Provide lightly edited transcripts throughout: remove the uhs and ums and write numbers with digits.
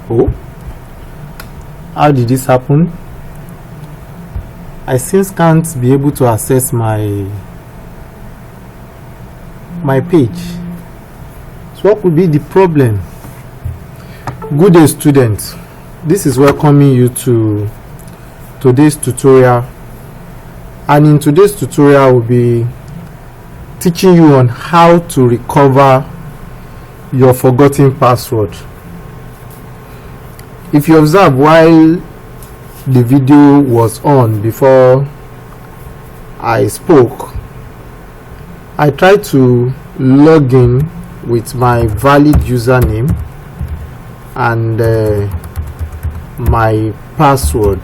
Oh, how did this happen? I since can't be able to access my page. So what could be the problem? Good day, students. This is welcoming you to today's tutorial, and in today's tutorial we'll be teaching you on how to recover your forgotten password. If you observe while the video was on before I spoke, I tried to log in with my valid username and my password,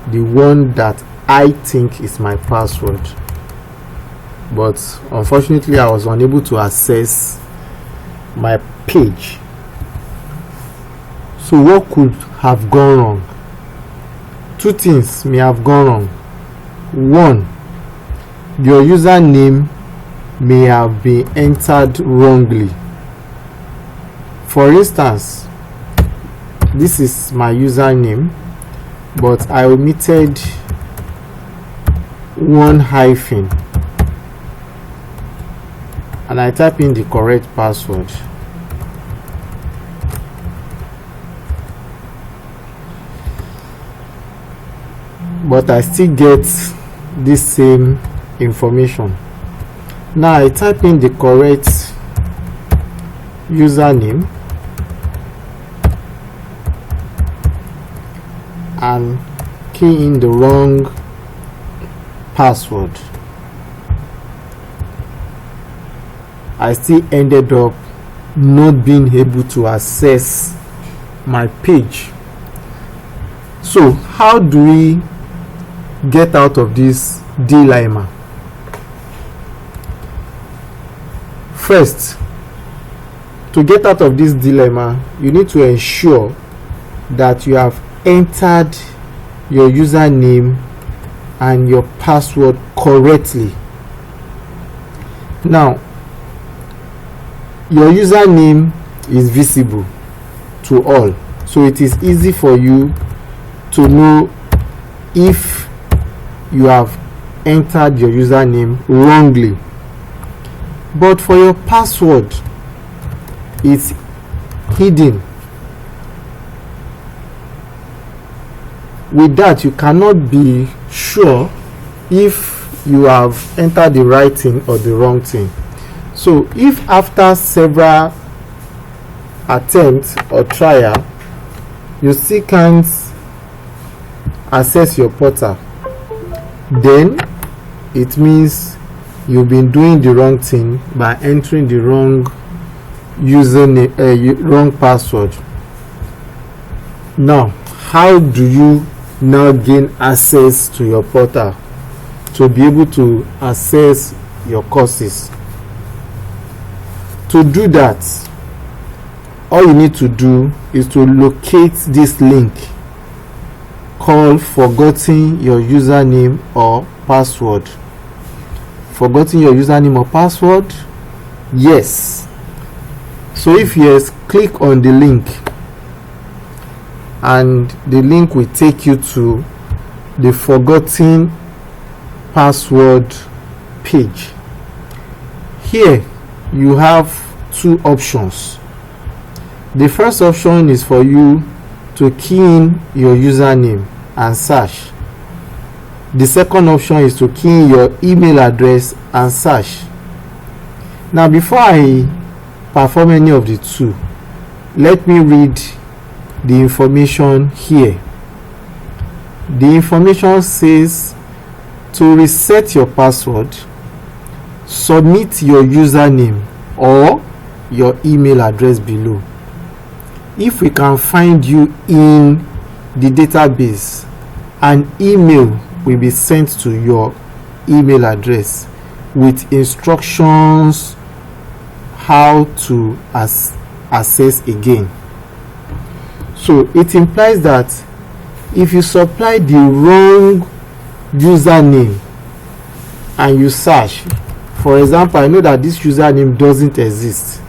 the one that I think is my password, but unfortunately I was unable to access my page. So what could have gone wrong? Two things may have gone wrong. One, your username may have been entered wrongly. For instance, this is my username, but I omitted one hyphen and I type in the correct password. But I still get this same information. Now I type in the correct username and key in the wrong password. I still ended up not being able to access my page. So how do we get out of this dilemma? First, to get out of this dilemma, you need to ensure that you have entered your username and your password correctly. Now, your username is visible to all, so it is easy for you to know if you have entered your username wrongly. But for your password, it's hidden. With that, you cannot be sure if you have entered the right thing or the wrong thing. So if after several attempts or trial you still can't access your portal, then it means you've been doing the wrong thing by entering the wrong username, wrong password. Now, how do you now gain access to your portal to be able to access your courses? To do that, all you need to do is to locate this link called forgotten your username or password. Forgotten your username or password? Yes. So if yes, click on the link and the link will take you to the forgotten password page. Here you have two options. The first option is for you to key in your username and search. The second option is to key in your email address and search. Now, before I perform any of the two, let me read the information here. The information says to reset your password, submit your username or your email address below. If we can find you in the database, an email will be sent to your email address with instructions how to access again. So it implies that if you supply the wrong username and you search, for example, I know that this username doesn't exist,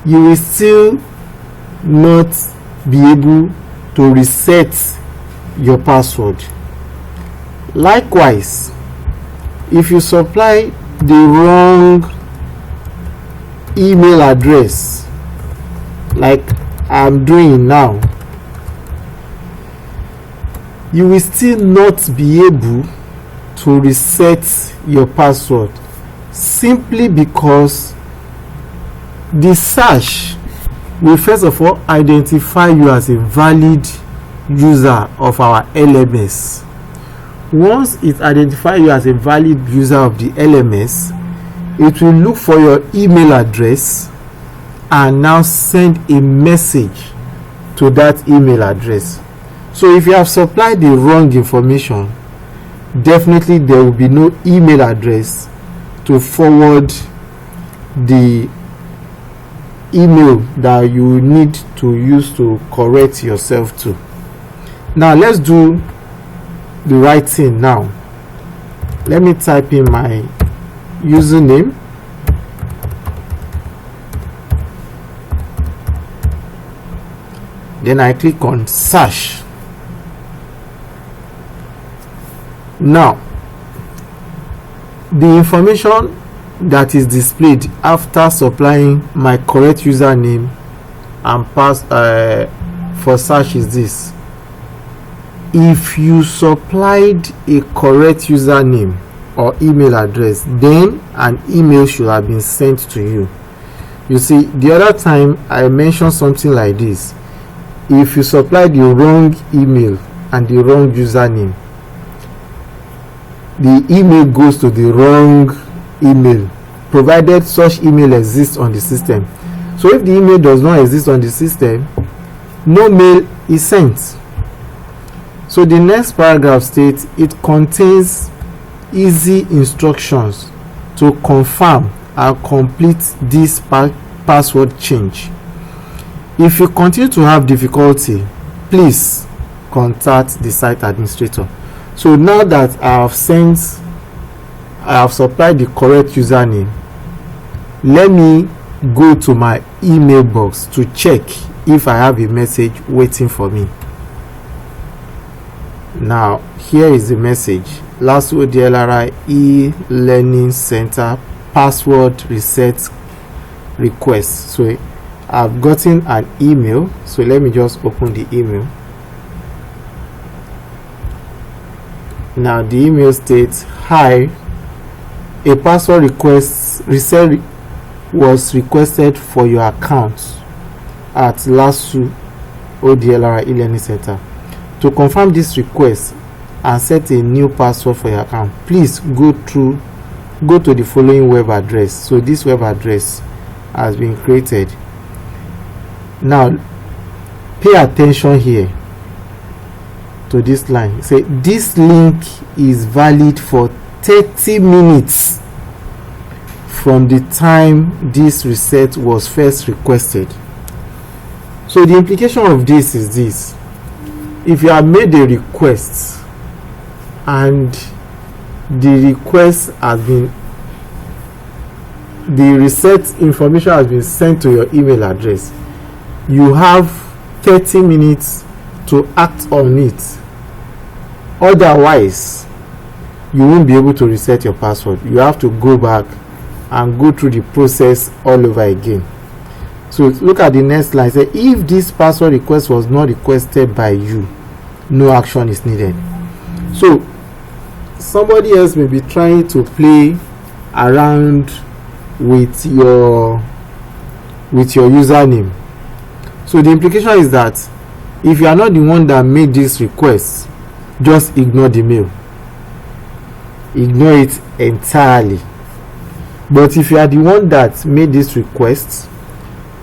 you will still not be able to reset your password. Likewise, if you supply the wrong email address like I'm doing now, you will still not be able to reset your password, simply because the search will first of all identify you as a valid user of our LMS. Once it identifies you as a valid user of the LMS, it will look for your email address and now send a message to that email address. So if you have supplied the wrong information, definitely there will be no email address to forward the email that you need to use to correct yourself to. Now let's do the right thing. Now let me type in my username, then I click on search. Now the information that is displayed after supplying my correct username and for search is this. If you supplied a correct username or email address, then an email should have been sent to you. You see, the other time I mentioned something like this. If you supplied the wrong email and the wrong username, the email goes to the wrong email, provided such email exists on the system. So if the email does not exist on the system, no mail is sent. So the next paragraph states it contains easy instructions to confirm and complete this password change. If you continue to have difficulty, please contact the site administrator. So now that I have supplied the correct username, let me go to my email box to check if I have a message waiting for me. Now here is the message: last ODLRI e-learning center password reset request. So I've gotten an email, so let me just open the email. Now the email states, "Hi, a password reset was requested for your account at LASU ODLRI e-learning center. To confirm this request and set a new password for your account, please go to the following web address." So this web address has been created. Now pay attention here to this line. Say this link is valid for 30 minutes from the time this reset was first requested. So the implication of this is this: if you have made a request and the reset information has been sent to your email address, you have 30 minutes to act on it. Otherwise, you won't be able to reset your password. You have to go back and go through the process all over again. So look at the next line. Say, if this password request was not requested by you, no action is needed. So somebody else may be trying to play around with your username. So the implication is that if you are not the one that made this request, just ignore the mail. Ignore it entirely. But if you are the one that made this request,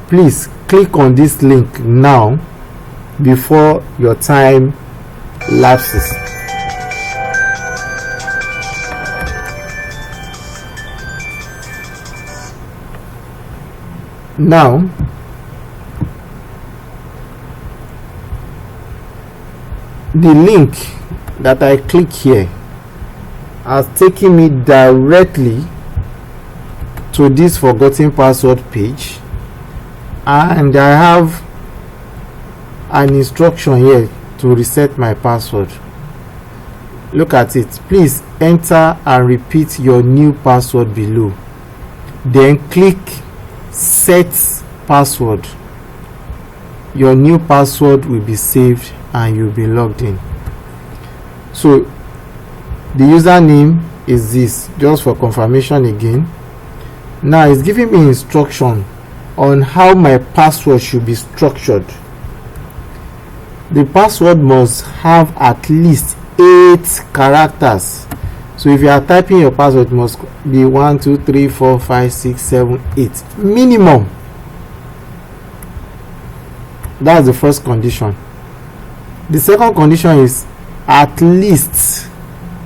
please click on this link now before your time lapses. Now the link that I click here has taken me directly to this forgotten password page, and I have an instruction here to reset my password. Look at it. Please enter and repeat your new password below. Then click set password. Your new password will be saved and you'll be logged in. So the username is this, just for confirmation again. Now it's giving me instruction on how my password should be structured. The password must have at least 8 characters. So if you are typing your password, it must be 1 2 3 4 5 6 7 8 minimum. That's the first condition. The second condition is at least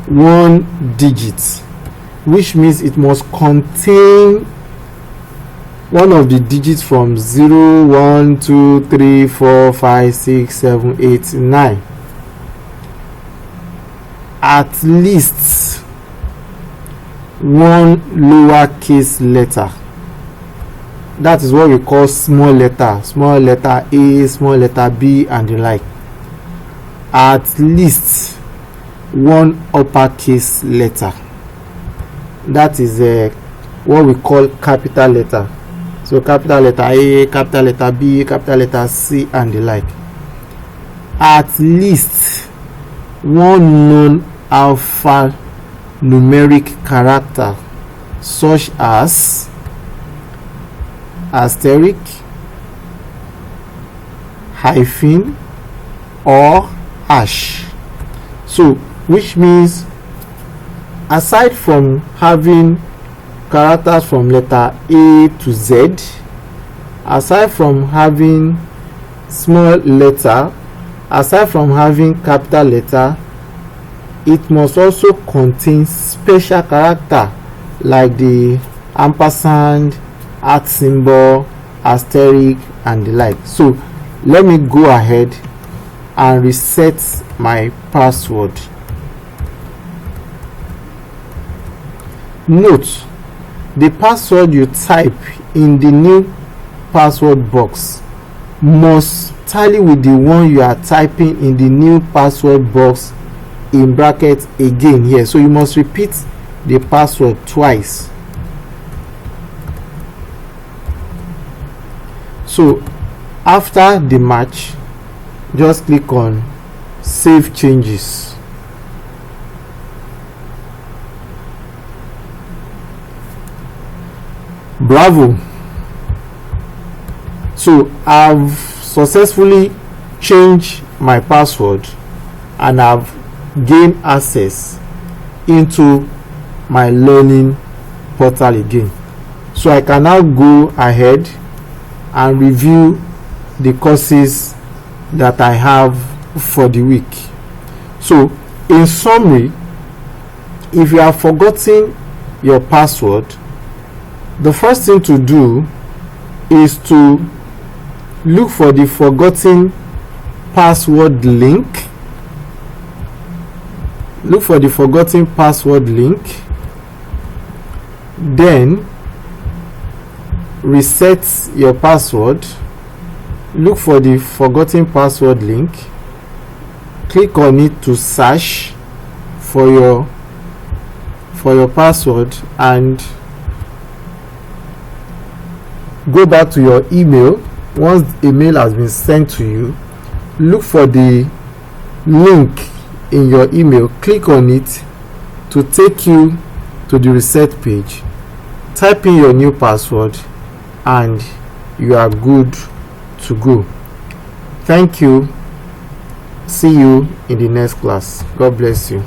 1 digit, which means it must contain one of the digits from 0 1 2 3 4 5 6 7 8 9. At least 1 lowercase letter. That is what we call small letter A, small letter B, and the like. At least 1 uppercase letter. That is what we call capital letter. So capital letter A, capital letter B, capital letter C, and the like. At least 1 non-alpha numeric character, such as asterisk, hyphen, or hash. So which means, aside from having characters from letter A to Z, aside from having small letter, aside from having capital letter, it must also contain special character like the ampersand, at symbol, asterisk, and the like. So let me go ahead and reset my password. Note, the password you type in the new password box must tally with the one you are typing in the new password box in brackets again here. So you must repeat the password twice. So after the match, just click on save changes. Bravo! So I've successfully changed my password and I've gained access into my learning portal again. So I can now go ahead and review the courses that I have for the week. So in summary, if you have forgotten your password, the first thing to do is to look for the forgotten password link. Look for the forgotten password link, then reset your password. Look for the forgotten password link, click on it to search for your password, and go back to your email. Once a mail has been sent to you, look for the link in your email, click on it to take you to the reset page, type in your new password, and you are good to go. Thank you. See you in the next class. God bless you.